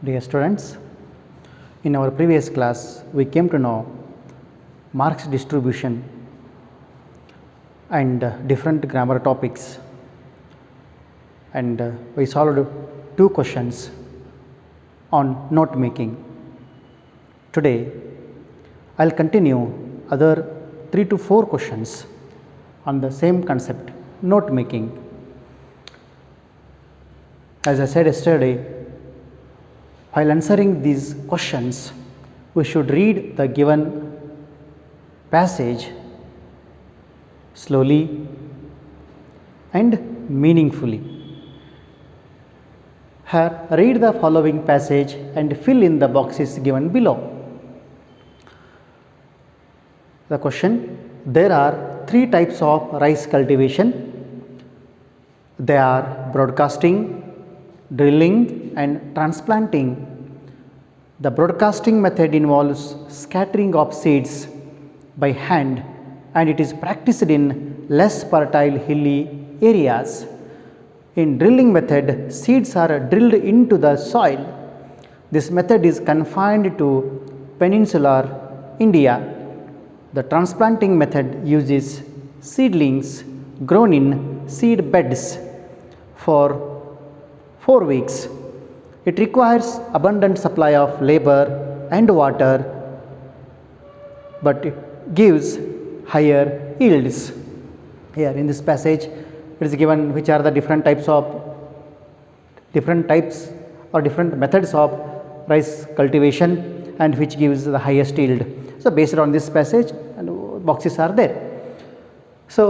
Dear students, in our previous class we came to know marks distribution and different grammar topics, and we solved two questions on note making. Today I will continue other 3 to 4 questions on the same concept, note making. As I said yesterday, while answering these questions, we should read the given passage slowly and meaningfully. Here, read the following passage and fill in the boxes given below. The question: there are 3 types of rice cultivation. They are broadcasting, drilling and transplanting. The broadcasting method involves scattering of seeds by hand, and it is practiced in less fertile hilly areas. In drilling method, seeds are drilled into the soil. This method is confined to peninsular India. The transplanting method uses seedlings grown in seed beds for 4 weeks. It requires abundant supply of labor and water, but it gives higher yields. Here in this passage it is given which are the different types or different methods of rice cultivation and which gives the highest yield. So, based on this passage, and boxes are there. So,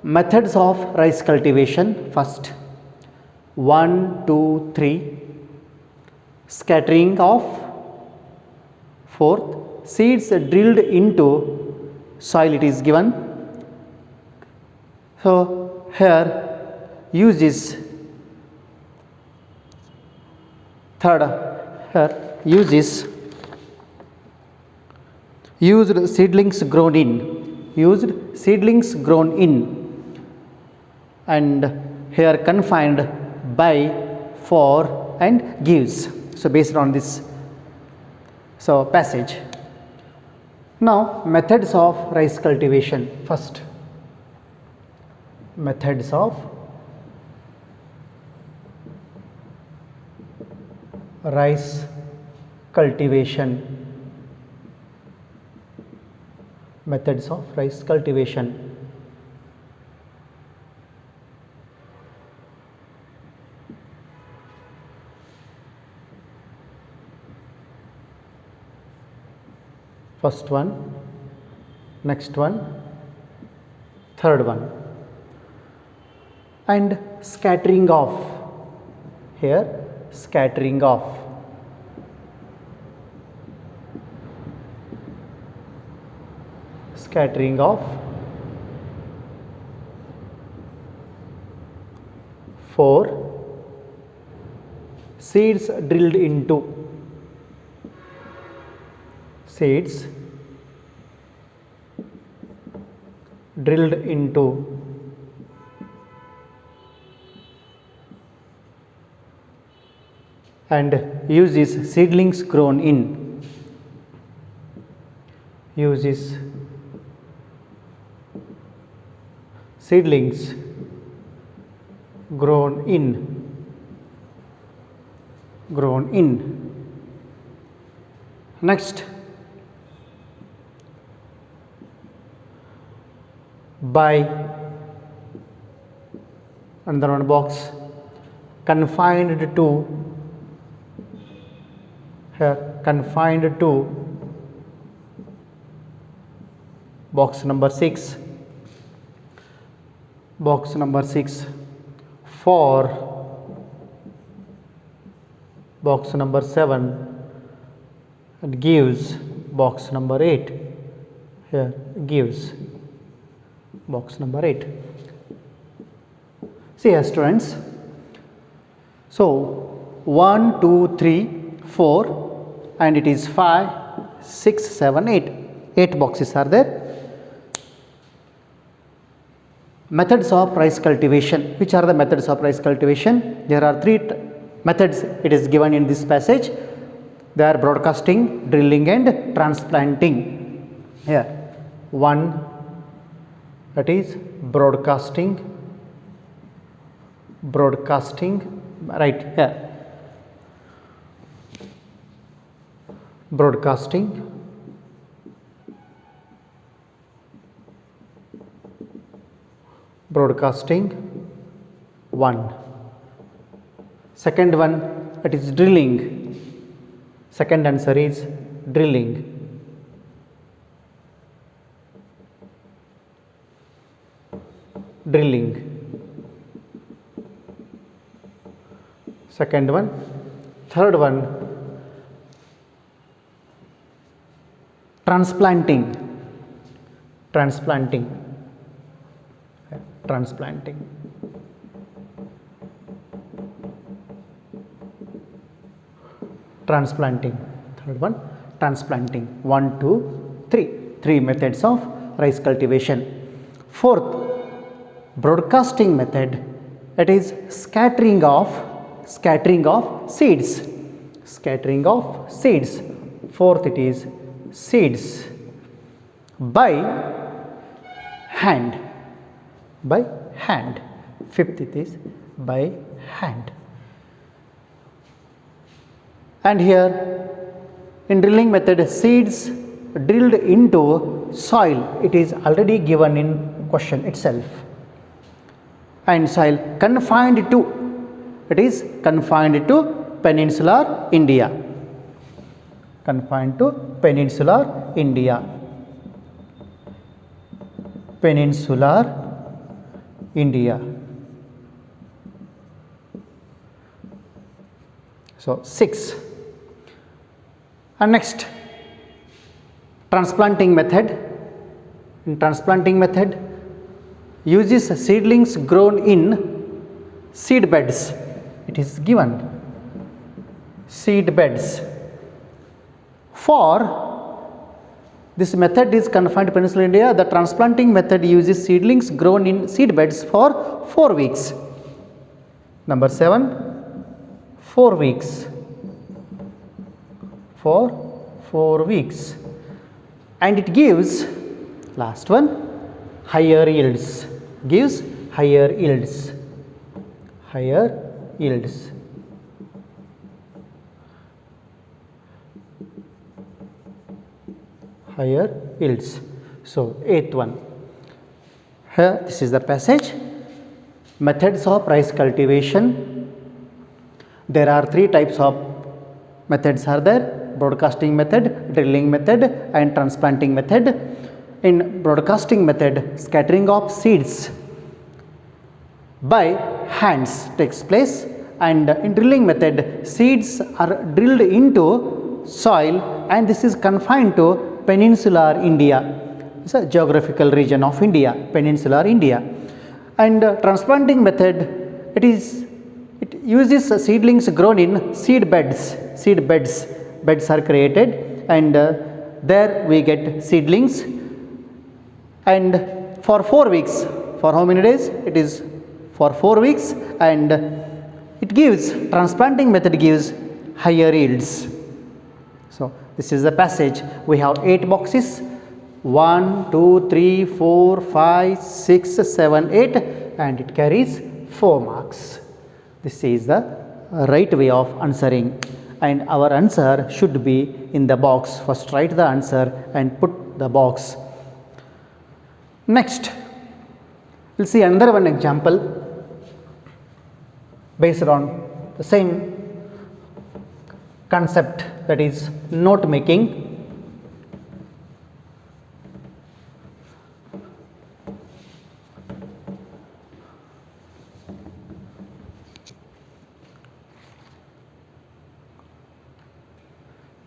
methods of rice cultivation: first, 1, 2, 3, scattering of; fourth, seeds drilled into soil, it is given. So, here uses used seedlings grown in, and here confined by, for and gives. So, based on this passage. Now, methods of rice cultivation. First, methods of rice cultivation. Methods of rice cultivation. First one, next one, third one, and scattering off. Here, scattering off. Scattering off. 4, seeds drilled into. Seeds drilled into. And uses seedlings grown in. Uses seedlings grown in. Next, by, another one box, confined to. Here, confined to, box number 6. Box number 6, for, box number 7, and gives, box number 8. Here, gives, box number 8. See here, students. So, 1, 2, 3, 4, and it is 5, 6, 7, 8. 8 boxes are there. Methods of rice cultivation. Which are the methods of rice cultivation? There are methods it is given in this passage. They are broadcasting, drilling and transplanting. Here one, that is broadcasting, right here, broadcasting, one. Second one, it is drilling. Second answer is drilling. Second one. Third one, transplanting. Third one, transplanting. 1, 2, 3. 3 methods of rice cultivation. Fourth, broadcasting method. It is scattering of seeds. Fourth, it is seeds by hand. Fifth, it is by hand. And here in drilling method, seeds drilled into soil, it is already given in question itself. And soil confined to, it is confined to peninsular India. So 6. And next, transplanting method. In transplanting method, uses seedlings grown in seed beds. It is given seed beds. For this method is confined to Peninsular India. The transplanting method uses seedlings grown in seed beds for 4 weeks. Number 7, 4 weeks. For 4 weeks. And it gives, last one, higher yields. Gives higher yields. So 8th one. Here this is the passage. Methods of rice cultivation. There are 3 types of methods are there: broadcasting method, drilling method and transplanting method. In broadcasting method, scattering of seeds by hands takes place, and in drilling method, seeds are drilled into soil, and this is confined to peninsular India. It's a geographical region of India, peninsular India. And transplanting method, it uses seedlings grown in seed beds. Beds are created, and there we get seedlings, and for 4 weeks. For how many days? It is for 4 weeks, and it gives, transplanting method gives higher yields. So this is the passage. We have 8 boxes: 1, 2, 3, 4, 5, 6, 7, 8, and it carries 4 marks. This is the right way of answering, and our answer should be in the box. First write the answer and put the box. Next, we'll see another one example based on the same concept, that is note making.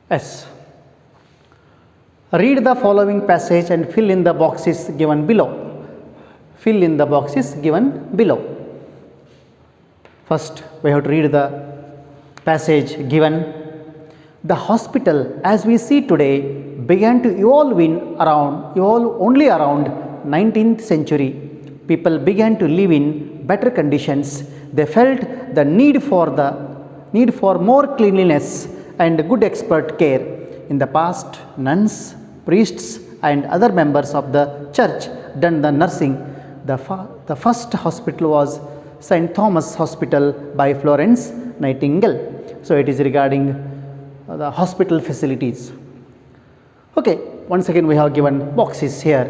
S. Read the following passage and fill in the boxes given below. First, we have to read the passage given. The hospital as we see today began to evolve only around 19th century. People began to live in better conditions. They felt the need need for more cleanliness and good expert care. In the past, nuns, priests and other members of the church done the nursing. The first hospital was St. Thomas Hospital by Florence Nightingale. So it is regarding the hospital facilities. Okay, once again we have given boxes here.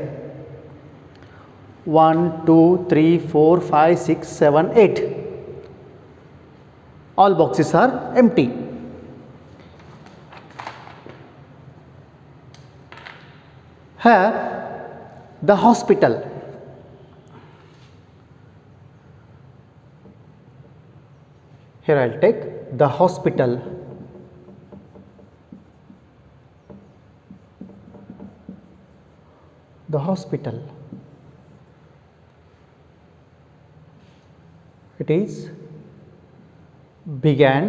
1, 2, 3, 4, 5, 6, 7, 8. All boxes are empty. Here the hospital. Here I will take the hospital. The hospital. It is began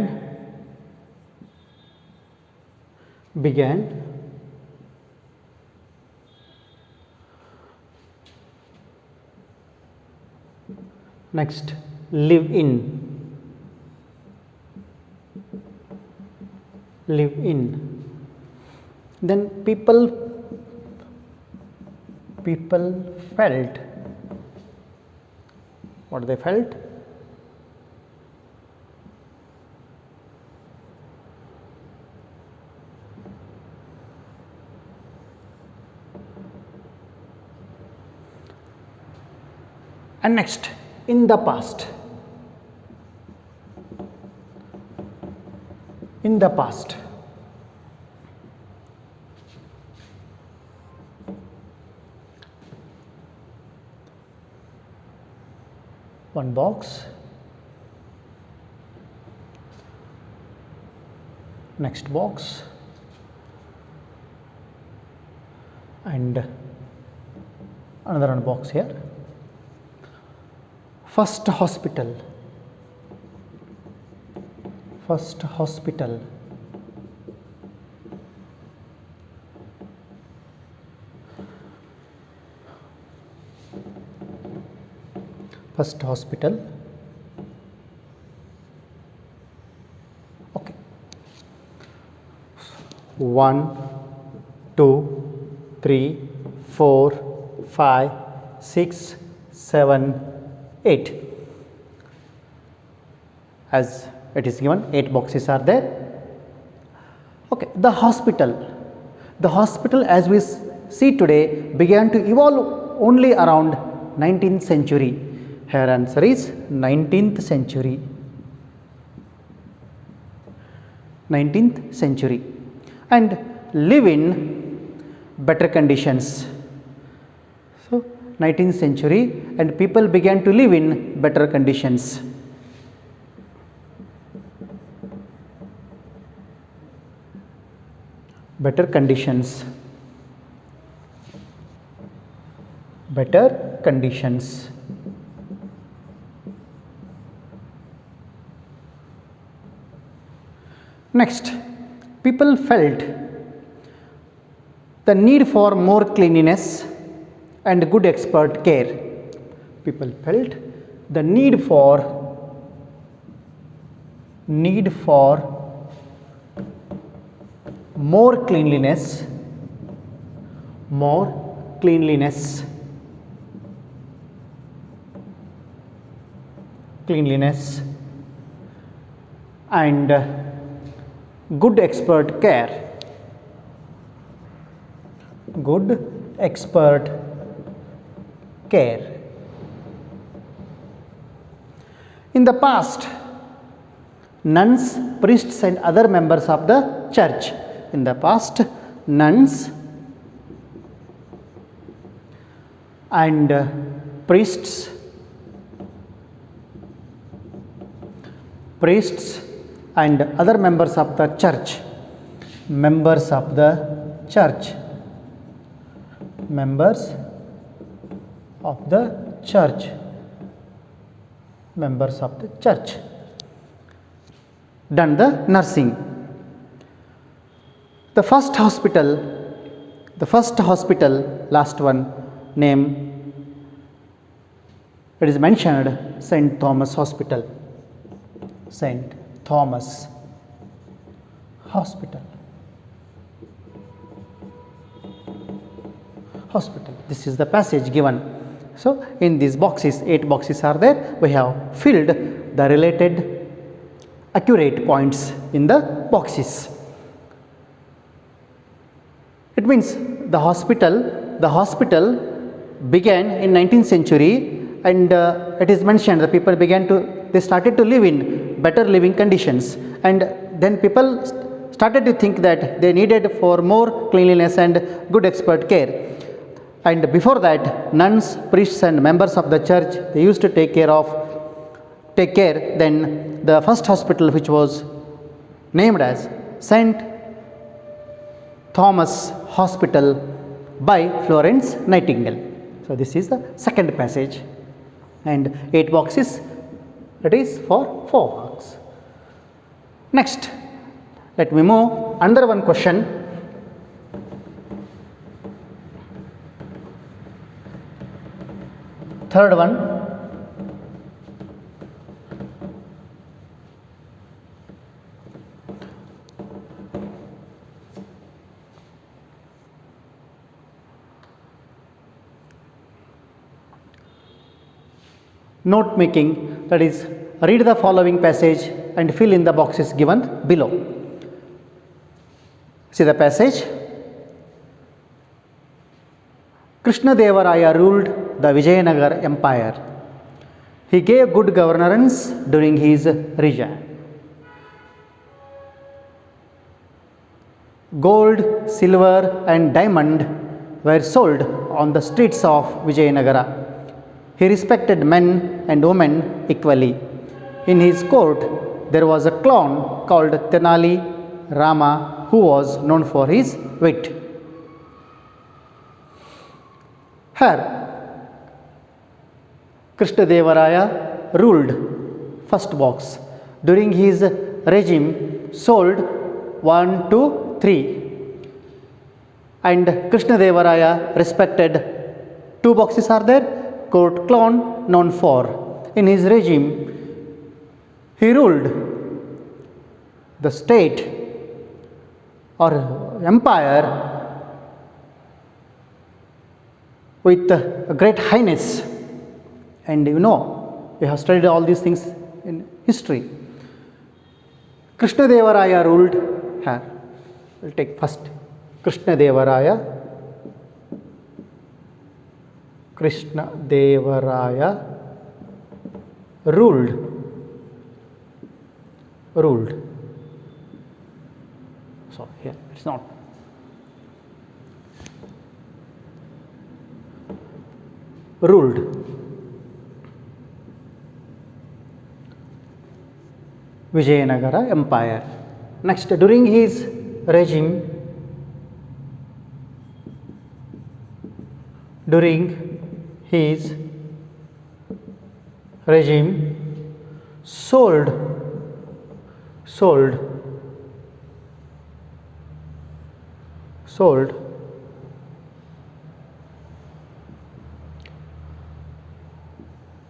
next live in then people felt what they felt. And next, in the past. In the past. One box. Next box. And another one box here. First hospital. First hospital. First hospital. Okay. 1, 2, 3, 4, 5, 6, 7, 8. As it is given, 8 boxes are there. Okay, the hospital. The hospital, as we see today, began to evolve only around 19th century. Here answer is 19th century. 19th century. And live in better conditions. So 19th century, and people began to live in better conditions. Better conditions. Better conditions. Next, people felt the need for more cleanliness and good expert care. People felt the need for more cleanliness and good expert care. Good expert care. In the past, nuns, priests and other members of the church. In the past, nuns and priests and other members of the church. Members of the church. Members of the church. Members of the church done the nursing. The first hospital, last one name, it is mentioned St. Thomas Hospital. St. Thomas Hospital. Hospital. This is the passage given. So, in these boxes, 8 boxes are there. We have filled the related accurate points in the boxes. It means the hospital began in 19th century, and it is mentioned the people they started to live in better living conditions, and then people started to think that they needed for more cleanliness and good expert care. And before that, nuns, priests and members of the church, they used to take care. Then the first hospital, which was named as St. Thomas Hospital by Florence Nightingale. So this is the second passage, and 8 boxes, it is for 4 marks. Next, let me move another one question. Third one, note making, that is, read the following passage and fill in the boxes given below. See the passage. Krishnadevaraya ruled the Vijayanagar Empire. He gave good governance during his regime. Gold, silver and diamond were sold on the streets of Vijayanagara. He respected men and women equally. In his court, there was a clown called Tenali Rama, who was known for his wit. Here, Krishnadevaraya ruled, first box. During his regime, sold 1, 2, 3. And Krishnadevaraya respected, 2 boxes are there, court clown known for. In his regime, he ruled the state or empire with great highness. And we have studied all these things in history. Krishnadevaraya ruled here. We'll take first Krishnadevaraya. Krishnadevaraya ruled. So here it's not. Ruled Vijayanagara Empire. Next, during his regime, sold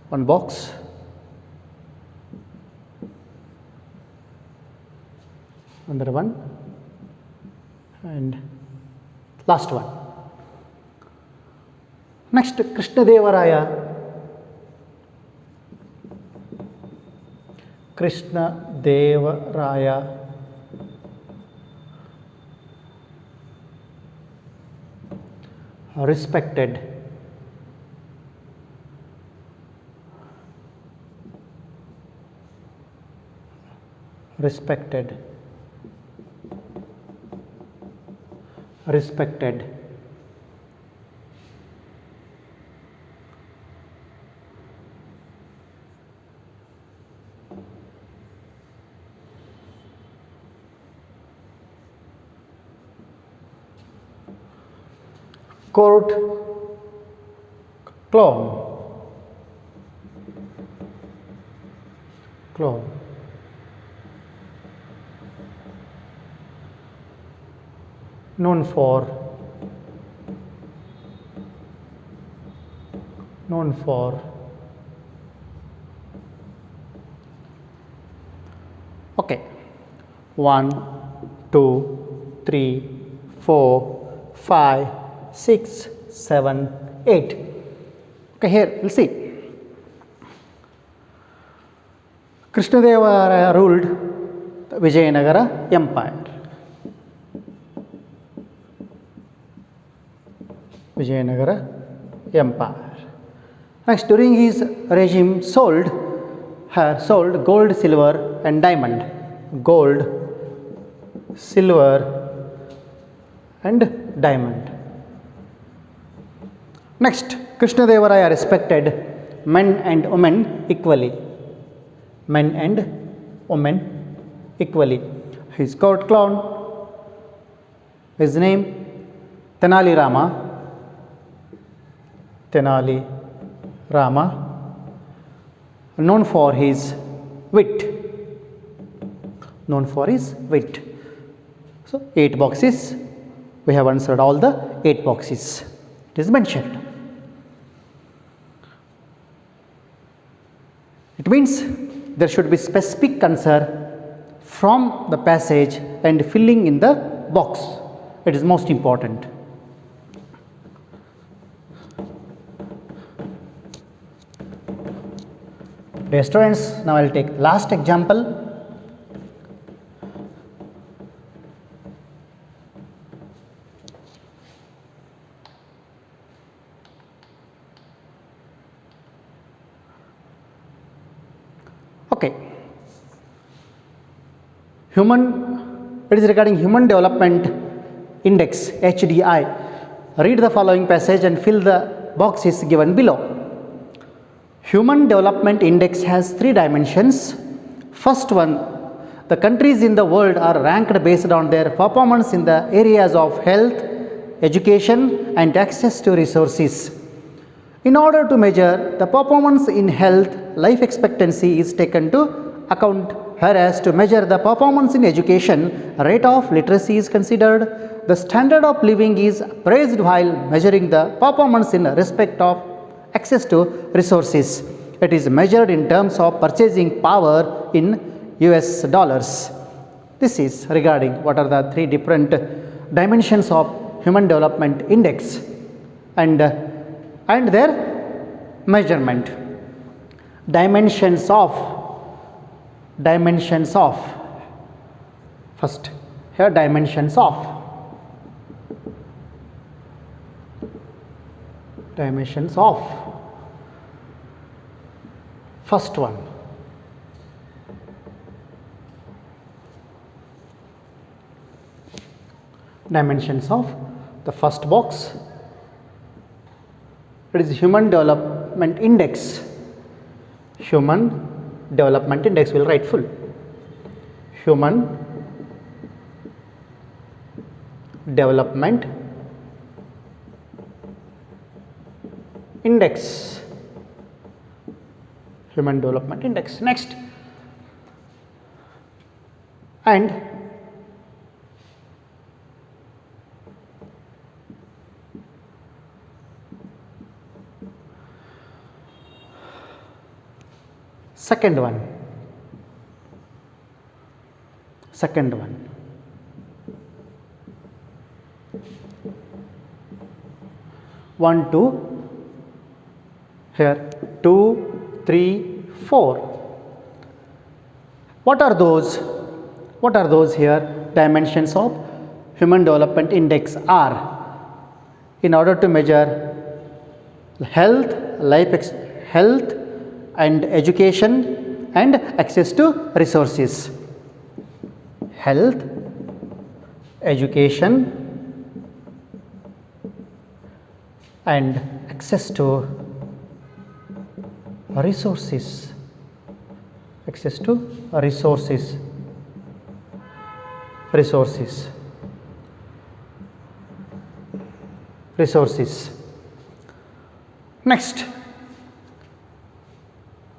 one box, another one, and last one. Next, Krishnadevaraya respected court clown known for okay. 1, 2, 3, 4, 5, 6, 7, 8. Okay, here we'll see. Krishnadeva ruled the Vijayanagara Empire. Vijayanagara Empire. Next, during his regime, sold gold, silver, and diamond. Gold, silver, and diamond. Next, Krishnadeva respected men and women equally. Men and women equally. His court clown, his name Tenali Rama, known for his wit. So 8 boxes. We have answered all the 8 boxes. It is mentioned. It means there should be specific answer from the passage and filling in the box. It is most important. Dear students, now I will take last example. Okay. It is regarding Human Development Index, HDI. Read the following passage and fill the boxes given below. Human Development Index has 3 dimensions. First one, the countries in the world are ranked based on their performance in the areas of health, education, and access to resources. In order to measure the performance in health, life expectancy is taken to account, whereas to measure the performance in education, rate of literacy is considered. The standard of living is praised while measuring the performance in respect of access to resources. It is measured in terms of purchasing power in US dollars. This is regarding what are the 3 different dimensions of Human Development Index and their measurement. Dimensions of first here dimensions of first one, dimensions of the first box. It is Human Development Index. Human Development Index, will write full. Human Development Index. Human Development Index. Next, and second one. 1, 2, here 2, 3, 4. What are those here dimensions of Human Development Index are? In order to measure health and education and access to resources. Health, education, and access to resources. Next,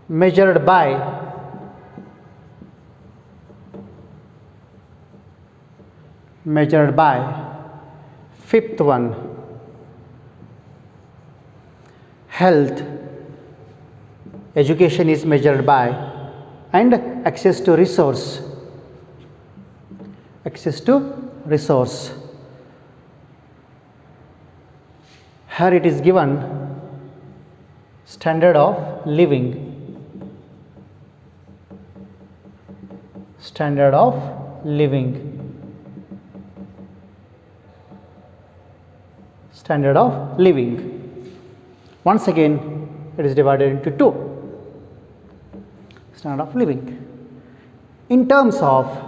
measured by. Fifth one, health, education is measured by, and access to resource. access to resource. Here it is given standard of living, standard of living, standard of living. Once again it is divided into two, standard of living. In terms of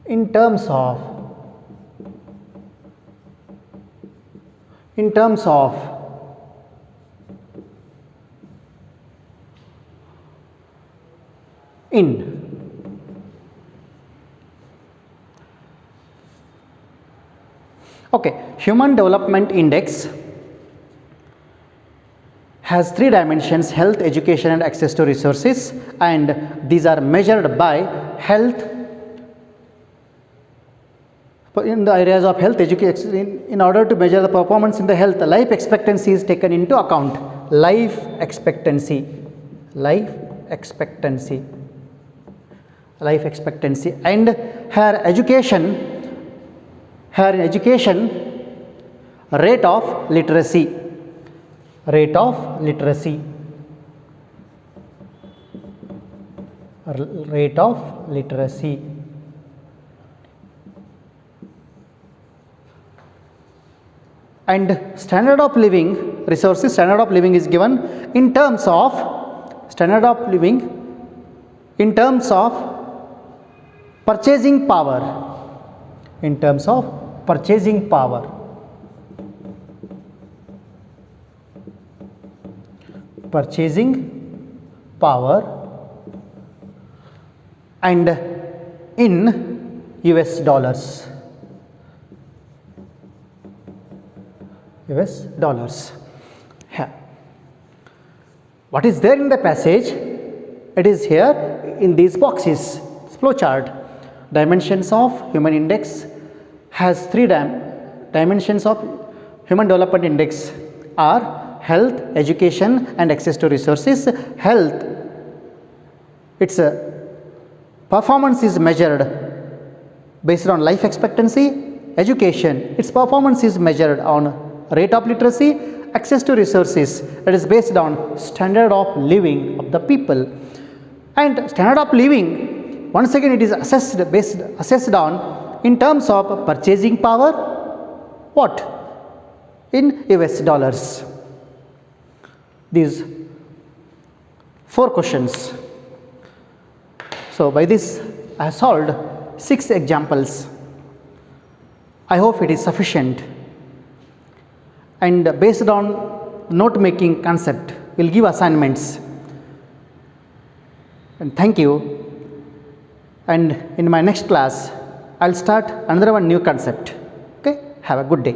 in terms of in okay, Human Development Index has three dimensions: health, education and access to resources, and these are measured by health in the areas of health, education. In order to measure the performance in the health, life expectancy is taken into account. Life expectancy, life expectancy, life expectancy. And here education, here in education, rate of literacy, rate of literacy, rate of literacy. And standard of living resources, standard of living is given in terms of standard of living in terms of purchasing power, in terms of purchasing power, purchasing power, and in US dollars, US dollars. Here, what is there in the passage? It is here in these boxes. Flow chart. Dimensions of human index has three dimensions of human development index are health, education and access to resources. Health, its performance is measured based on life expectancy. Education, its performance is measured on rate of literacy. Access to resources, that is based on standard of living of the people. And standard of living, once again it is assessed on in terms of purchasing power, what? In US dollars. These 4 questions. So by this I have solved 6 examples. I hope it is sufficient. And based on note making concept, we will give assignments. And thank you. And in my next class, I will start another new concept. Okay, have a good day.